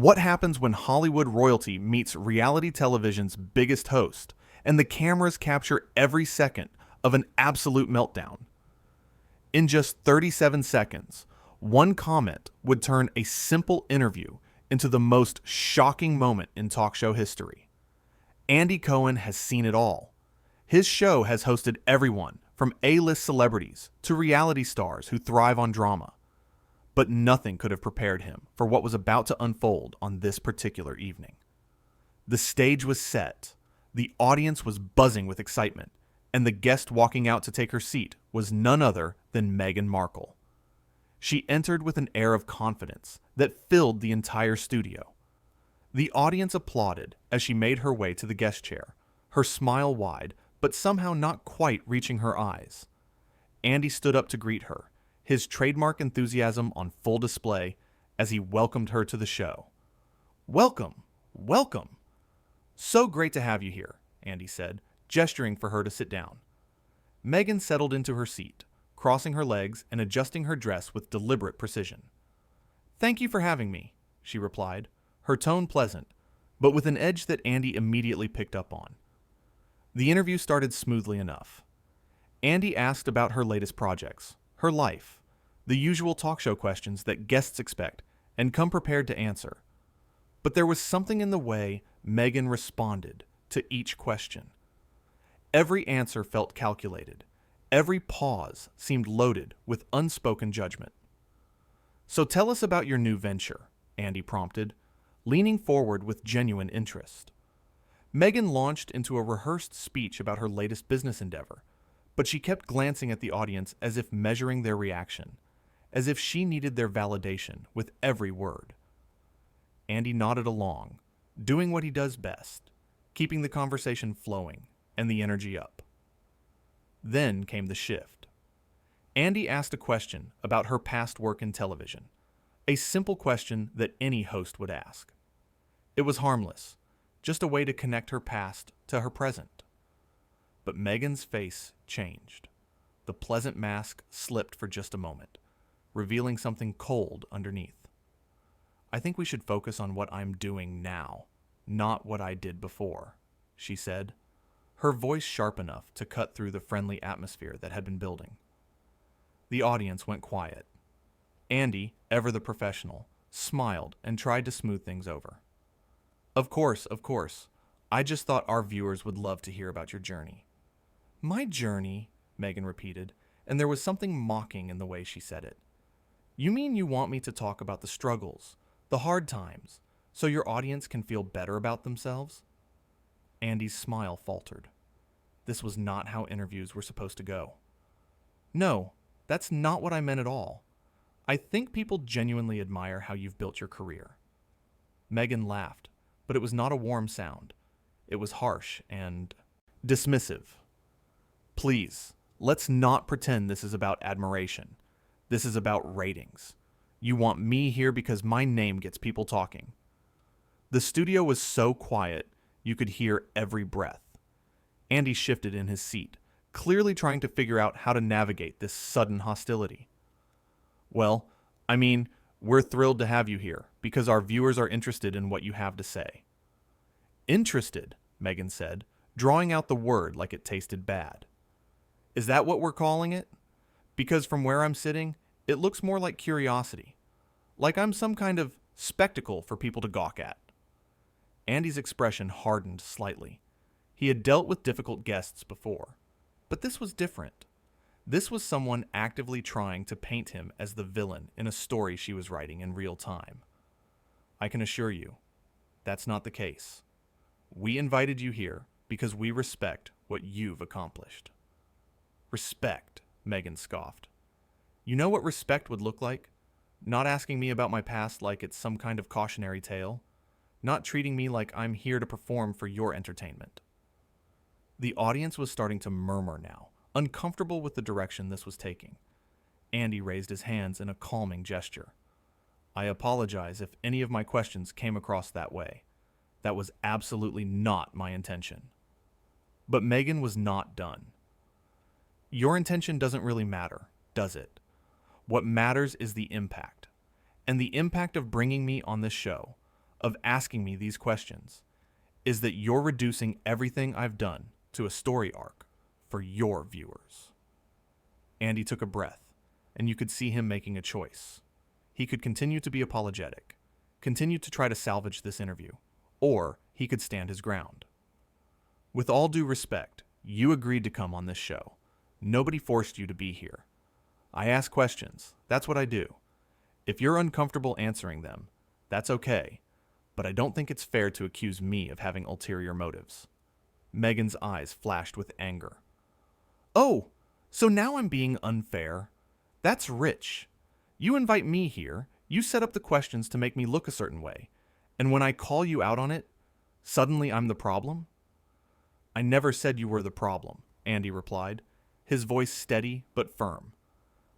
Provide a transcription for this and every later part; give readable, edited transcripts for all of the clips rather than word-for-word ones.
What happens when Hollywood royalty meets reality television's biggest host, and the cameras capture every second of an absolute meltdown? In just 37 seconds, one comment would turn a simple interview into the most shocking moment in talk show history. Andy Cohen has seen it all. His show has hosted everyone from A-list celebrities to reality stars who thrive on drama. But nothing could have prepared him for what was about to unfold on this particular evening. The stage was set, the audience was buzzing with excitement, and the guest walking out to take her seat was none other than Meghan Markle. She entered with an air of confidence that filled the entire studio. The audience applauded as she made her way to the guest chair, her smile wide, but somehow not quite reaching her eyes. Andy stood up to greet her, his trademark enthusiasm on full display as he welcomed her to the show. "Welcome, welcome. So great to have you here," Andy said, gesturing for her to sit down. Meghan settled into her seat, crossing her legs and adjusting her dress with deliberate precision. "Thank you for having me," she replied, her tone pleasant, but with an edge that Andy immediately picked up on. The interview started smoothly enough. Andy asked about her latest projects, her life, the usual talk show questions that guests expect and come prepared to answer. But there was something in the way Meghan responded to each question. Every answer felt calculated. Every pause seemed loaded with unspoken judgment. "So tell us about your new venture," Andy prompted, leaning forward with genuine interest. Meghan launched into a rehearsed speech about her latest business endeavor, but she kept glancing at the audience as if measuring their reaction, as if she needed their validation with every word. Andy nodded along, doing what he does best, keeping the conversation flowing and the energy up. Then came the shift. Andy asked a question about her past work in television, a simple question that any host would ask. It was harmless, just a way to connect her past to her present. But Meghan's face changed. The pleasant mask slipped for just a moment, revealing something cold underneath. "I think we should focus on what I'm doing now, not what I did before," she said, her voice sharp enough to cut through the friendly atmosphere that had been building. The audience went quiet. Andy, ever the professional, smiled and tried to smooth things over. Of course. I just thought our viewers would love to hear about your journey." "My journey?" Meghan repeated, and there was something mocking in the way she said it. "You mean you want me to talk about the struggles, the hard times, so your audience can feel better about themselves?" Andy's smile faltered. This was not how interviews were supposed to go. "No, that's not what I meant at all. I think people genuinely admire how you've built your career." Meghan laughed, but it was not a warm sound. It was harsh and dismissive. "Please, let's not pretend this is about admiration. This is about ratings. You want me here because my name gets people talking." The studio was so quiet, you could hear every breath. Andy shifted in his seat, clearly trying to figure out how to navigate this sudden hostility. "Well, we're thrilled to have you here because our viewers are interested in what you have to say." "Interested," Meghan said, drawing out the word like it tasted bad. "Is that what we're calling it? Because from where I'm sitting, it looks more like curiosity. Like I'm some kind of spectacle for people to gawk at." Andy's expression hardened slightly. He had dealt with difficult guests before, but this was different. This was someone actively trying to paint him as the villain in a story she was writing in real time. "I can assure you, that's not the case. We invited you here because we respect what you've accomplished." "Respect," Meghan scoffed. "You know what respect would look like? Not asking me about my past like it's some kind of cautionary tale. Not treating me like I'm here to perform for your entertainment." The audience was starting to murmur now, uncomfortable with the direction this was taking. Andy raised his hands in a calming gesture. "I apologize if any of my questions came across that way. That was absolutely not my intention." But Meghan was not done. "Your intention doesn't really matter, does it? What matters is the impact. And the impact of bringing me on this show, of asking me these questions is that you're reducing everything I've done to a story arc for your viewers. Andy took a breath, and you could see him making a choice. He could continue to be apologetic, continue to try to salvage this interview, or he could stand his ground. With all due respect, you agreed to come on this show. Nobody forced you to be here. I ask questions. That's what I do. If you're uncomfortable answering them, that's okay, but I don't think it's fair to accuse me of having ulterior motives. Meghan's eyes flashed with anger. Oh, so now I'm being unfair? That's rich. You invite me here, you set up the questions to make me look a certain way, and when I call you out on it, suddenly I'm the problem? I never said you were the problem, Andy replied, his voice steady but firm.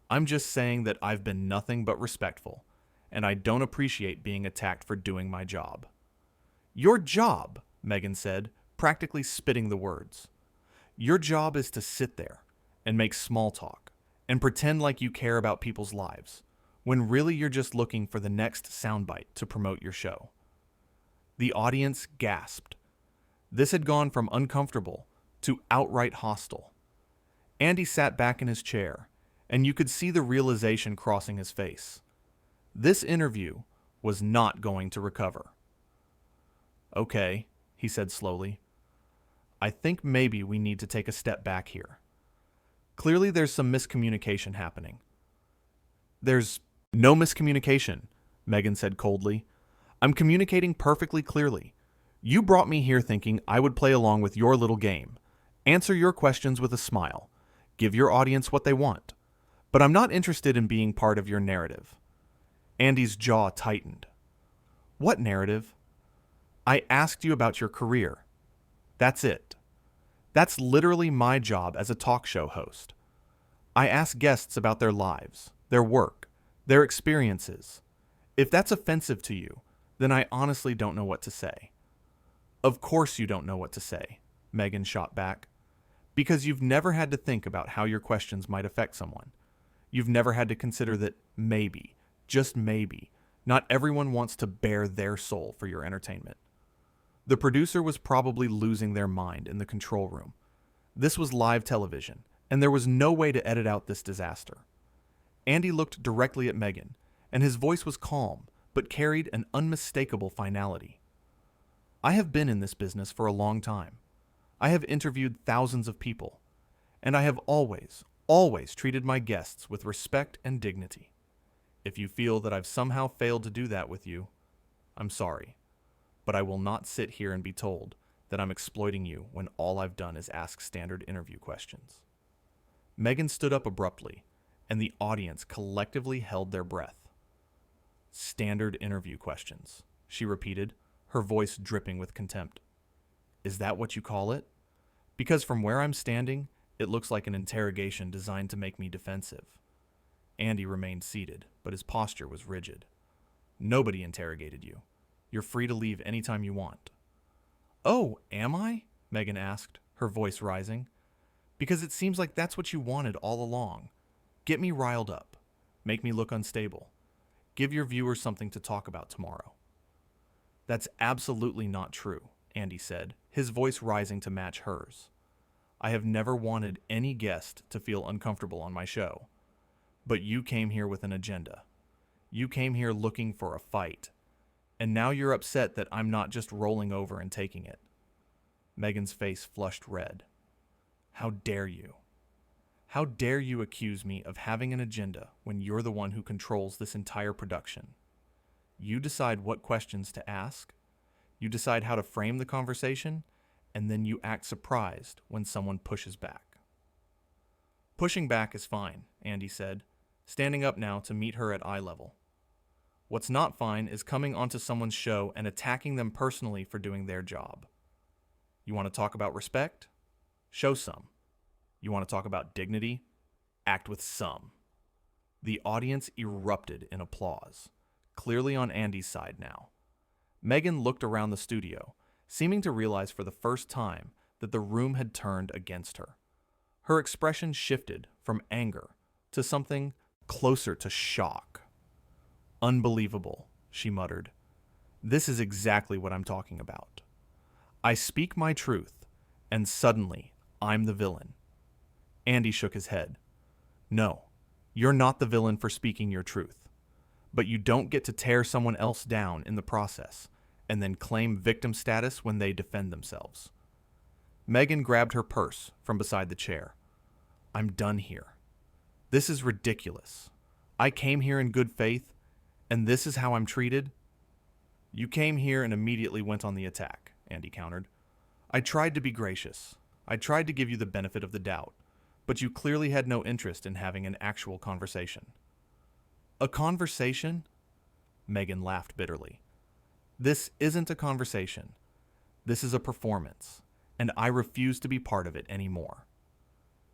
I'm just saying that I've been nothing but respectful, and I don't appreciate being attacked for doing my job. Your job, Meghan said, practically spitting the words. Your job is to sit there and make small talk and pretend like you care about people's lives, when really you're just looking for the next soundbite to promote your show. The audience gasped. This had gone from uncomfortable to outright hostile. Andy sat back in his chair, and you could see the realization crossing his face. This interview was not going to recover. Okay, he said slowly. I think maybe we need to take a step back here. Clearly there's some miscommunication happening. There's no miscommunication, Meghan said coldly. I'm communicating perfectly clearly. You brought me here thinking I would play along with your little game, answer your questions with a smile, give your audience what they want. But I'm not interested in being part of your narrative. Andy's jaw tightened. What narrative? I asked you about your career. That's it. That's literally my job as a talk show host. I ask guests about their lives, their work, their experiences. If that's offensive to you, then I honestly don't know what to say. Of course you don't know what to say, Meghan shot back. Because you've never had to think about how your questions might affect someone. You've never had to consider that maybe, just maybe, not everyone wants to bare their soul for your entertainment. The producer was probably losing their mind in the control room. This was live television, and there was no way to edit out this disaster. Andy looked directly at Meghan, and his voice was calm, but carried an unmistakable finality. I have been in this business for a long time. I have interviewed thousands of people, and I have always treated my guests with respect and dignity. If you feel that I've somehow failed to do that with you, I'm sorry, but I will not sit here and be told that I'm exploiting you when all I've done is ask standard interview questions. Meghan stood up abruptly, and the audience collectively held their breath. Standard interview questions, she repeated, her voice dripping with contempt. Is that what you call it? Because from where I'm standing, it looks like an interrogation designed to make me defensive. Andy remained seated, but his posture was rigid. Nobody interrogated you. You're free to leave anytime you want. Oh, am I? Meghan asked, her voice rising. Because it seems like that's what you wanted all along. Get me riled up. Make me look unstable. Give your viewers something to talk about tomorrow. That's absolutely not true, Andy said, his voice rising to match hers. I have never wanted any guest to feel uncomfortable on my show. But you came here with an agenda. You came here looking for a fight. And now you're upset that I'm not just rolling over and taking it. Meghan's face flushed red. How dare you? How dare you accuse me of having an agenda when you're the one who controls this entire production? You decide what questions to ask, you decide how to frame the conversation, and then you act surprised when someone pushes back. Pushing back is fine, Andy said, standing up now to meet her at eye level. What's not fine is coming onto someone's show and attacking them personally for doing their job. You want to talk about respect? Show some. You want to talk about dignity? Act with some. The audience erupted in applause, clearly on Andy's side now. Meghan looked around the studio, seeming to realize for the first time that the room had turned against her. Her expression shifted from anger to something closer to shock. Unbelievable, she muttered. This is exactly what I'm talking about. I speak my truth, and suddenly I'm the villain. Andy shook his head. No, you're not the villain for speaking your truth. But you don't get to tear someone else down in the process and then claim victim status when they defend themselves. Meghan grabbed her purse from beside the chair. I'm done here. This is ridiculous. I came here in good faith, and this is how I'm treated? You came here and immediately went on the attack, Andy countered. I tried to be gracious. I tried to give you the benefit of the doubt, but you clearly had no interest in having an actual conversation. A conversation? Meghan laughed bitterly. This isn't a conversation. This is a performance, and I refuse to be part of it anymore.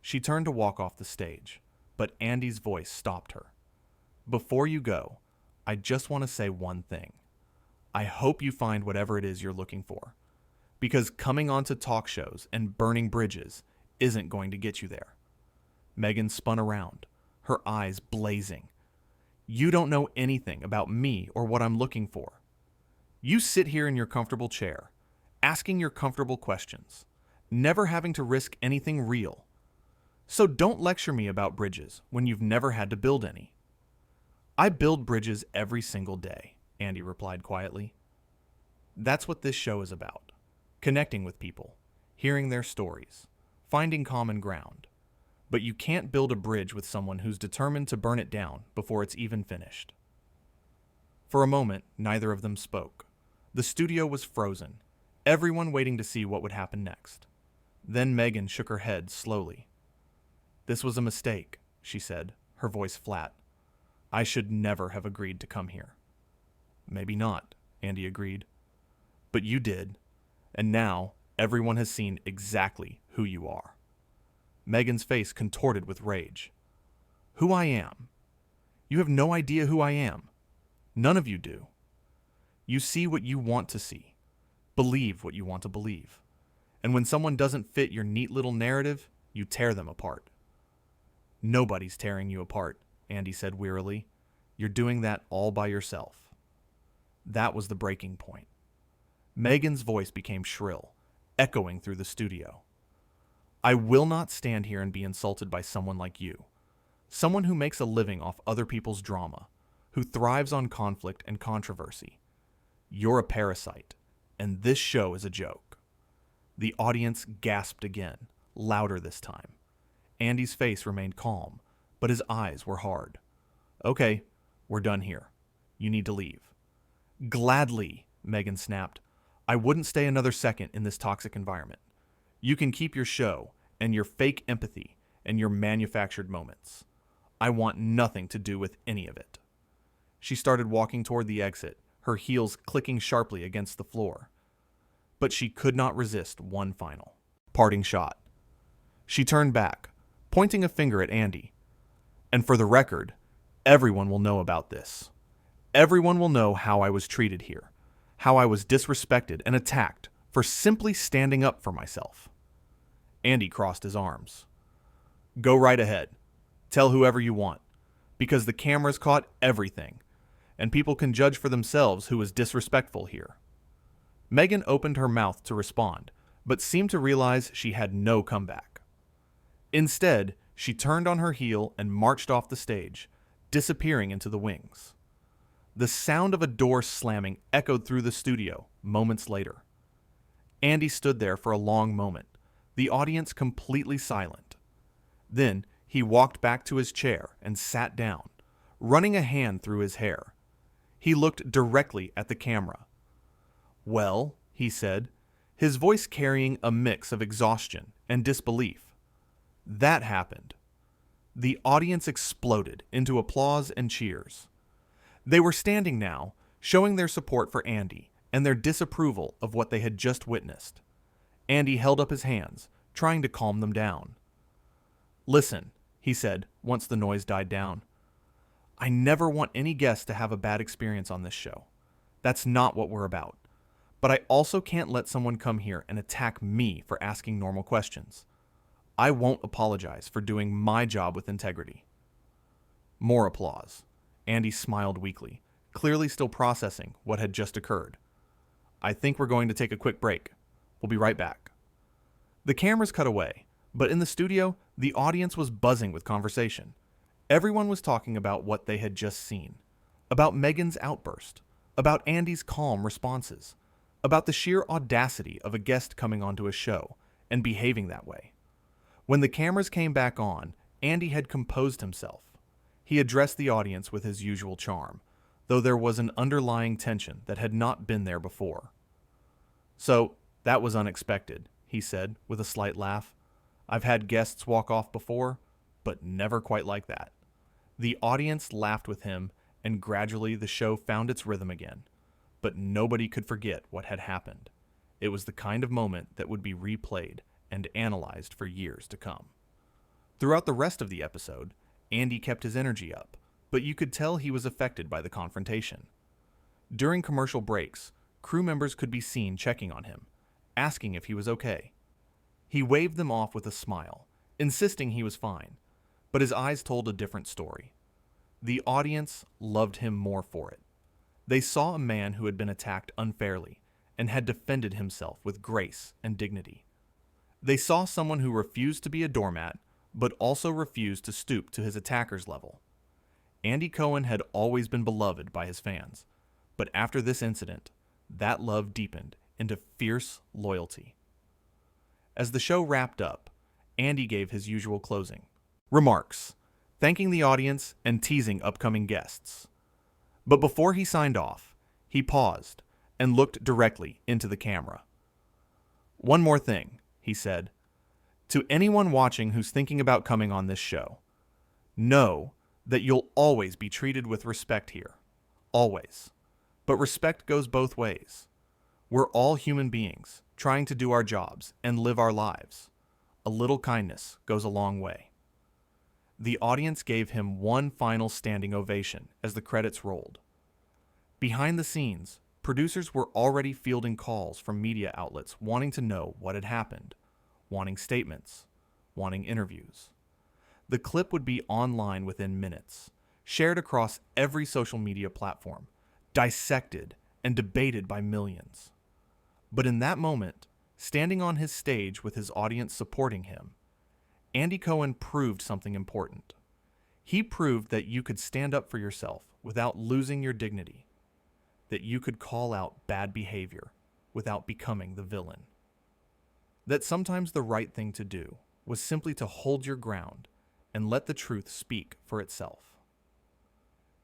She turned to walk off the stage, but Andy's voice stopped her. Before you go, I just want to say one thing. I hope you find whatever it is you're looking for, because coming onto talk shows and burning bridges isn't going to get you there. Meghan spun around, her eyes blazing. You don't know anything about me or what I'm looking for. You sit here in your comfortable chair, asking your comfortable questions, never having to risk anything real. So don't lecture me about bridges when you've never had to build any. I build bridges every single day, Andy replied quietly. That's what this show is about. Connecting with people, hearing their stories, finding common ground. But you can't build a bridge with someone who's determined to burn it down before it's even finished. For a moment, neither of them spoke. The studio was frozen, everyone waiting to see what would happen next. Then Meghan shook her head slowly. This was a mistake, she said, her voice flat. I should never have agreed to come here. Maybe not, Andy agreed. But you did, and now everyone has seen exactly who you are. Meghan's face contorted with rage. Who I am? You have no idea who I am. None of you do. You see what you want to see, believe what you want to believe. And when someone doesn't fit your neat little narrative, you tear them apart. Nobody's tearing you apart, Andy said wearily. You're doing that all by yourself. That was the breaking point. Meghan's voice became shrill, echoing through the studio. I will not stand here and be insulted by someone like you. Someone who makes a living off other people's drama, who thrives on conflict and controversy. You're a parasite, and this show is a joke. The audience gasped again, louder this time. Andy's face remained calm, but his eyes were hard. Okay, we're done here. You need to leave. Gladly, Meghan snapped. I wouldn't stay another second in this toxic environment. You can keep your show and your fake empathy and your manufactured moments. I want nothing to do with any of it. She started walking toward the exit, her heels clicking sharply against the floor. But she could not resist one final parting shot. She turned back, pointing a finger at Andy. And for the record, everyone will know about this. Everyone will know how I was treated here, how I was disrespected and attacked for simply standing up for myself. Andy crossed his arms. Go right ahead. Tell whoever you want, because the cameras caught everything, and people can judge for themselves who was disrespectful here. Meghan opened her mouth to respond, but seemed to realize she had no comeback. Instead, she turned on her heel and marched off the stage, disappearing into the wings. The sound of a door slamming echoed through the studio moments later. Andy stood there for a long moment, the audience completely silent. Then he walked back to his chair and sat down, running a hand through his hair. He looked directly at the camera. Well, he said, his voice carrying a mix of exhaustion and disbelief. That happened. The audience exploded into applause and cheers. They were standing now, showing their support for Andy and their disapproval of what they had just witnessed. Andy held up his hands, trying to calm them down. Listen, he said once the noise died down. I never want any guest to have a bad experience on this show. That's not what we're about. But I also can't let someone come here and attack me for asking normal questions. I won't apologize for doing my job with integrity. More applause. Andy smiled weakly, clearly still processing what had just occurred. "I think we're going to take a quick break. We'll be right back." The cameras cut away, but in the studio, the audience was buzzing with conversation. Everyone was talking about what they had just seen, about Meghan's outburst, about Andy's calm responses, about the sheer audacity of a guest coming onto a show and behaving that way. When the cameras came back on, Andy had composed himself. He addressed the audience with his usual charm, though there was an underlying tension that had not been there before. "So, that was unexpected," he said with a slight laugh. "I've had guests walk off before, but never quite like that." The audience laughed with him, and gradually the show found its rhythm again. But nobody could forget what had happened. It was the kind of moment that would be replayed and analyzed for years to come. Throughout the rest of the episode, Andy kept his energy up, but you could tell he was affected by the confrontation. During commercial breaks, crew members could be seen checking on him, asking if he was okay. He waved them off with a smile, insisting he was fine, but his eyes told a different story. The audience loved him more for it. They saw a man who had been attacked unfairly and had defended himself with grace and dignity. They saw someone who refused to be a doormat, but also refused to stoop to his attacker's level. Andy Cohen had always been beloved by his fans, but after this incident, that love deepened into fierce loyalty. As the show wrapped up, Andy gave his usual closing remarks, thanking the audience and teasing upcoming guests. But before he signed off, he paused and looked directly into the camera. "One more thing," he said. "To anyone watching who's thinking about coming on this show, know that you'll always be treated with respect here. Always. But respect goes both ways. We're all human beings, trying to do our jobs and live our lives. A little kindness goes a long way." The audience gave him one final standing ovation as the credits rolled. Behind the scenes, producers were already fielding calls from media outlets wanting to know what had happened, wanting statements, wanting interviews. The clip would be online within minutes, shared across every social media platform, dissected and debated by millions. But in that moment, standing on his stage with his audience supporting him, Andy Cohen proved something important. He proved that you could stand up for yourself without losing your dignity, that you could call out bad behavior without becoming the villain, that sometimes the right thing to do was simply to hold your ground and let the truth speak for itself.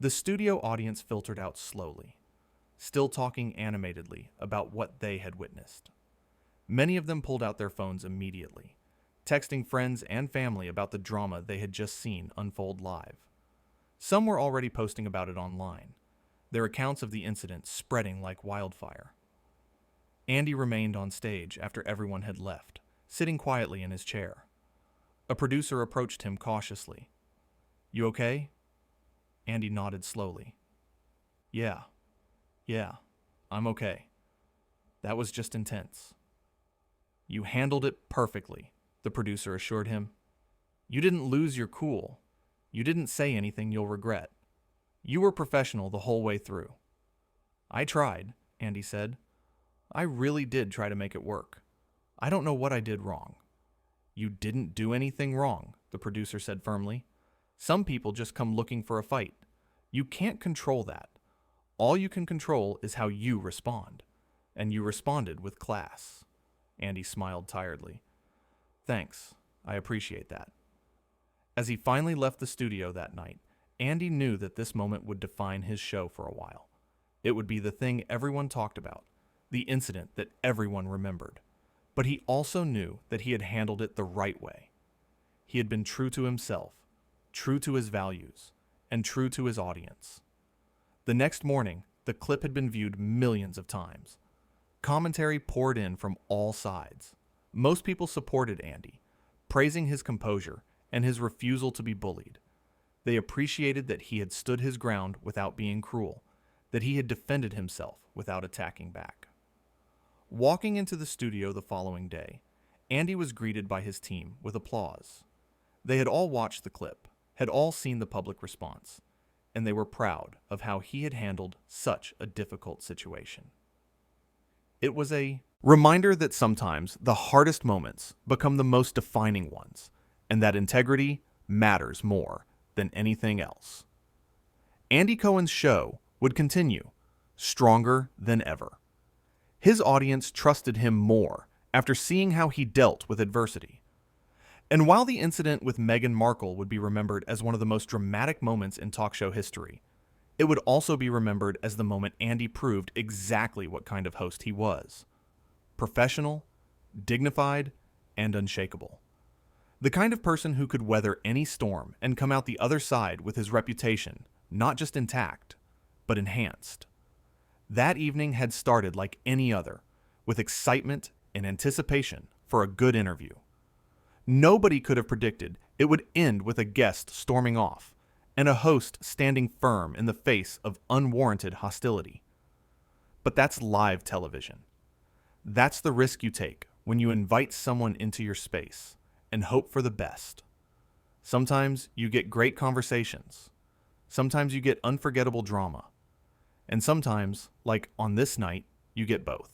The studio audience filtered out slowly, still talking animatedly about what they had witnessed. Many of them pulled out their phones immediately, texting friends and family about the drama they had just seen unfold live. Some were already posting about it online, their accounts of the incident spreading like wildfire. Andy remained on stage after everyone had left, sitting quietly in his chair. A producer approached him cautiously. "You okay?" Andy nodded slowly. Yeah, I'm okay. That was just intense." "You handled it perfectly," the producer assured him. "You didn't lose your cool. You didn't say anything you'll regret. You were professional the whole way through." "I tried," Andy said. "I really did try to make it work. I don't know what I did wrong." "You didn't do anything wrong," the producer said firmly. "Some people just come looking for a fight. You can't control that. All you can control is how you respond. And you responded with class." Andy smiled tiredly. "Thanks. I appreciate that." As he finally left the studio that night, Andy knew that this moment would define his show for a while. It would be the thing everyone talked about, the incident that everyone remembered. But he also knew that he had handled it the right way. He had been true to himself, true to his values, and true to his audience. The next morning, the clip had been viewed millions of times. Commentary poured in from all sides. Most people supported Andy, praising his composure and his refusal to be bullied. They appreciated that he had stood his ground without being cruel, that he had defended himself without attacking back. Walking into the studio the following day, Andy was greeted by his team with applause. They had all watched the clip, had all seen the public response, and they were proud of how he had handled such a difficult situation. It was a reminder that sometimes the hardest moments become the most defining ones, and that integrity matters more than anything else. Andy Cohen's show would continue, stronger than ever. His audience trusted him more after seeing how he dealt with adversity. And while the incident with Meghan Markle would be remembered as one of the most dramatic moments in talk show history, it would also be remembered as the moment Andy proved exactly what kind of host he was: professional, dignified, and unshakable. The kind of person who could weather any storm and come out the other side with his reputation not just intact, but enhanced. That evening had started like any other, with excitement and anticipation for a good interview. Nobody could have predicted it would end with a guest storming off and a host standing firm in the face of unwarranted hostility. But that's live television. That's the risk you take when you invite someone into your space and hope for the best. Sometimes you get great conversations. Sometimes you get unforgettable drama. And sometimes, like on this night, you get both.